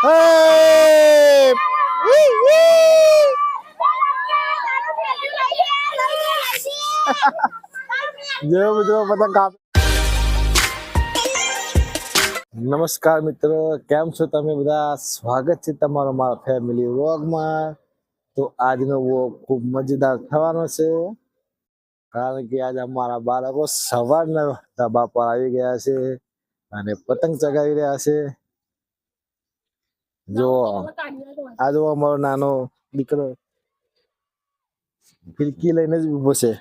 Hey! Wee, wee! જો મિત્રો પતંગ કાપ. નમસ્કાર મિત્રો, કેમ છો તમે બધા? સ્વાગત છે તમારો મારા ફેમિલી વ્લોગમાં. તો આજનો વ્લોગ ખૂબ મજેદાર થવાનો છે, કારણ કે આજે અમારા બાળકો સવારના ધાબા પર આવી ગયા છે અને પતંગ ચગાવી રહ્યા છે. જો આ જો અમારો નાનો દીકરો ફિરકી લઈને જ ઉભો છે.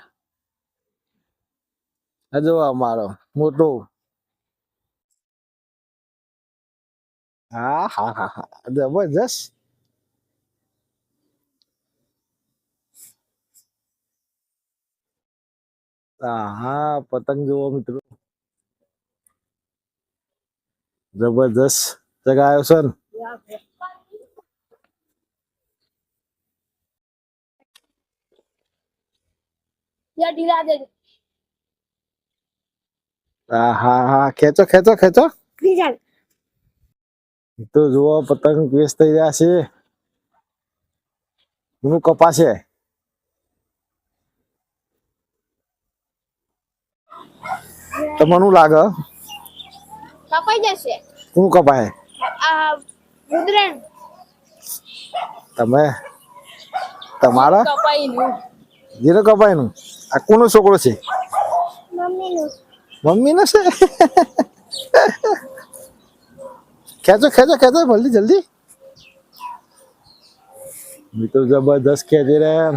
આ જો અમારો મોટો. હા હા હા હા, જબરજસ્ત. હા, પતંગ જોવો મિત્રો, જબરજસ્ત ચગાવ્યો છે ને. હા હા હા, ખેંચો ખેંચો ખેંચો. તો જુઓ પતંગ વેસ્ટ થઈ રહ્યા છે. એનું કપાશે. તમને શું લાગે? કપાઈ જશે. શું કપાય? ઉદરણ તમે તમારા કપાઈનું જેને કપાય નું. આ કોનો છોકરો છે? મમ્મીનું. મમ્મી નો છે. ખેંચો ખેંચો ખેંચો જલ્દી જલ્દી. મિત્રો જબરદસ્ત ખેંચી રહ્યા.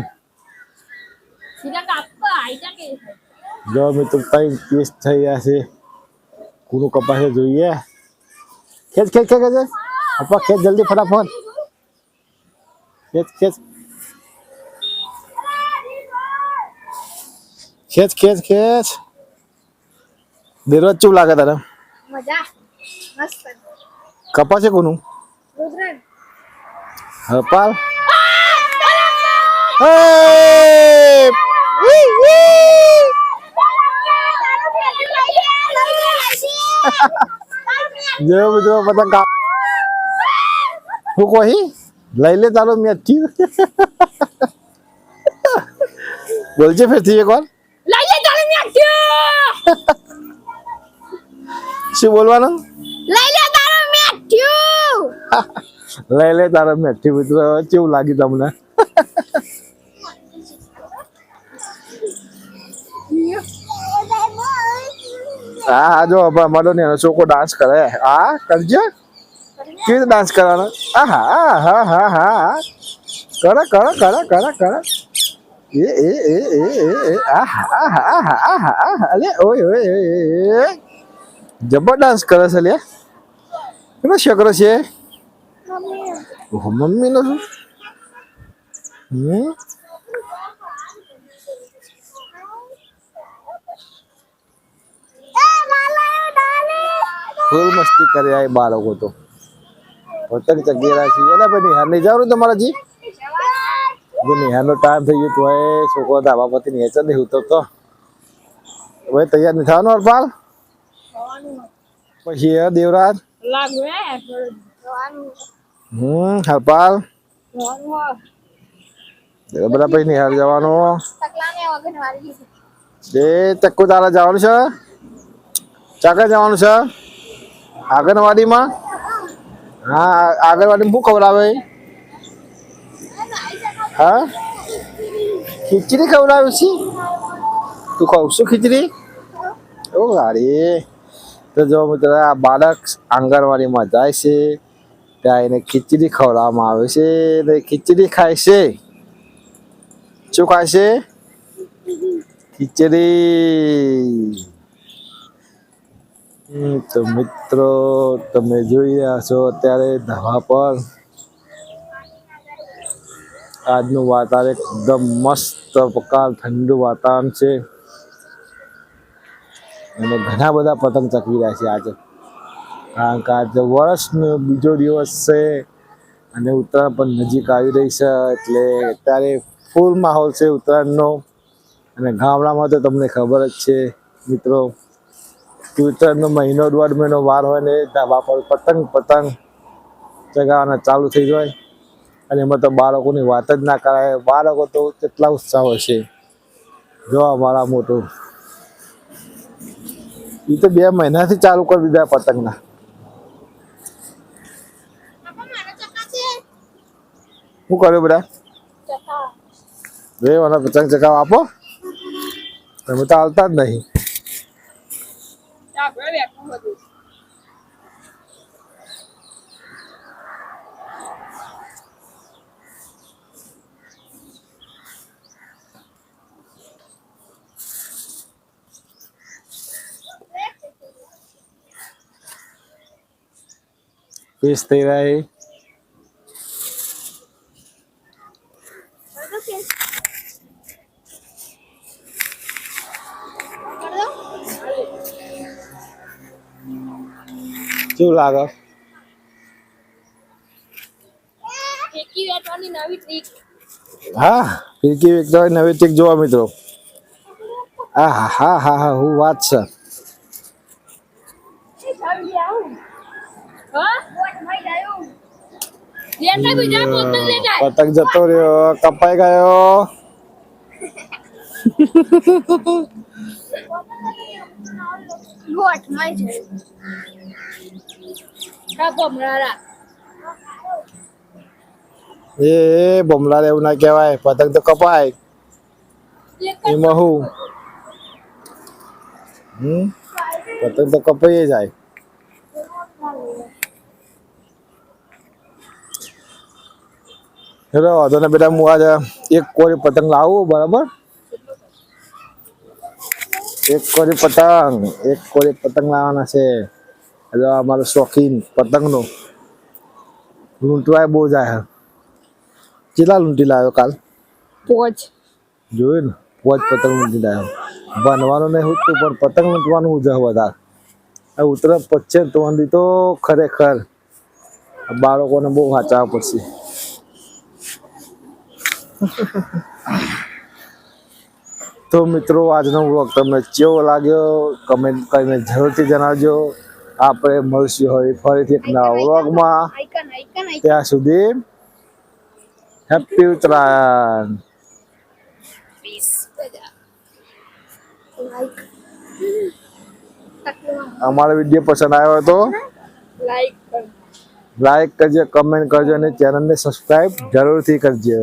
જો મિત્રો કઈ કેસ થઈ રહ્યા છે. કોનું કપાશે જોઈએ. ખેંચ ખેંચ ખેંચ ખેંચ. અપા ખેંચ જલ્દી ફટાફટ. ખેંચ ખેંચ ખેંચ ખેંચ ખેંચ. દેરવા ચૂપ લાગે તારે? મજા મસ્ત. કપાશે કોનું? ઉદરણ હપાલ. Hey! Wee, wee! જો મિત્રો પતંગ કાપ. હું કહી લઈ લે તારો મેથી. બોલજે ફેરથી એક વાર. શું બોલવાનું? લઈ લે તારો મેથી. મિત્રો કેવું લાગ્યું તમને? હા હા, જો અમારો ને છોકરો ડાન્સ કરે. હા કરજે. કેવી રીતે ડાન્સ કરવાનો? હા હા હા હા હા, કરો કરો કરો કરો કરો. એ આહા આહા આહા આહા. અલે ઓય ઓય ઓય, જબર ડાન્સ કરે છે લે. કેનો છોકરો છે? ઓહો, મમ્મી નો શું? ફૂલ મસ્તી કરે આ બાળકો તો. પતંગ ચગી રહ્યા છે. એના ભાઈ નિહાર નહીં જવાનું તમારા જી? જો નિહારનો ટાઈમ થઈ ગયો તો એ છોકરો ધાબા પરથી નીચે નહીં ઉતરતો. હવે તૈયાર નહીં થવાનું હરપાલ? પછી દેવરાજ હરપાલ બધા પછી નિહાર જવાનું. એ ચક્કુ તારા જવાનું છે? ચાકર જવાનું છે આંગણવાડીમાં? હા, આંગણવાડીમાં શું ખવડાવે? હા, ખીચડી ખવડાવે છે. તું ખાવ શું ખીચડી? ઓ ગાડી. તો જો મિત્રો આ બાળક આંગણવાડીમાં જાય છે, ત્યાં એને ખીચડી ખવડાવવામાં આવે છે. ખીચડી ખાય છે. શું ખાય છે? ખીચડી. તો મિત્રો તમે જોઈ રહ્યા છો અત્યારે ધાબા પર આજનું વાતાવરણ એકદમ મસ્ત પ્રકાર ઠંડુ વાતાવરણ છે અને ઘણા બધા પતંગ ચગી રહ્યા છે આજે, કારણ કે આજે વર્ષનો બીજો દિવસ છે અને ઉત્તરાયણ પણ નજીક આવી રહી છે. એટલે અત્યારે ફૂલ માહોલ છે ઉત્તરાયણનો. અને ગામડામાં તો તમને ખબર જ છે મિત્રો, ઉત્તરાયણનો મહિનો દોઢ મહિનો વાર હોય ને ધાબા પર પતંગ ચગાવવાના ચાલુ થઈ જાય અને એમાં તો બાળકોની વાત જ ના કરાય. બાળકો તો કેટલા ઉત્સાહ હોય છે. જો અમારા મોટું એ તો 2 મહિનાથી ચાલુ કરી દીધા પતંગના. શું કર્યું બધા? રે મને પતંગ ચગાવવા આપો. તમે તો આવતા જ નહીં. પીસ થઈ રહી. કેવું લાગે? હા, ફિરકી વેચતા હોય નવી ટ્રીક જોવા મિત્રો. હા હા હા હા, હું વાત છે. પતંગ જતો રહ્યો, કપાઈ ગયો. એ બમલા એવું ના કહેવાય, પતંગ તો કપાય. એમાં હું પતંગ તો કપાઈ જાય. હેલો વાંધો ને બેટા, હું આજે એક કોરી પતંગ લાવું, બરાબર? એક કોરી પતંગ લાવવાના છે. એટલે અમારો શોખીન પતંગનો લૂંટવાય બહુ જાય. કેટલા લૂંટી લાવ્યો કાલ? 5. જોયું ને, 5 પતંગ લૂંટી લાવ્યો. બનવાનું નહીં હોતું પણ પતંગ લૂંટવાનું ઉજવ વધારે. ઉતરત પચ્ચે તો અંદી તો ખરેખર બાળકોને બહુ વાંચવા પડશે. તો મિત્રો, આજનો વ્લોગ તમને કેવો લાગ્યો કમેન્ટ કરીને જરૂરથી જણાવજો. આપણે મળશું હવે ફરીથી એક નવા વ્લોગમાં. ત્યાં સુધી હેપી ઉત્તરાયણ. અમારો વિડીયો પસંદ આવ્યો હોય તો લાઈક કરજો, કમેન્ટ કરજો અને ચેનલને સબસ્ક્રાઈબ જરૂરથી કરજો.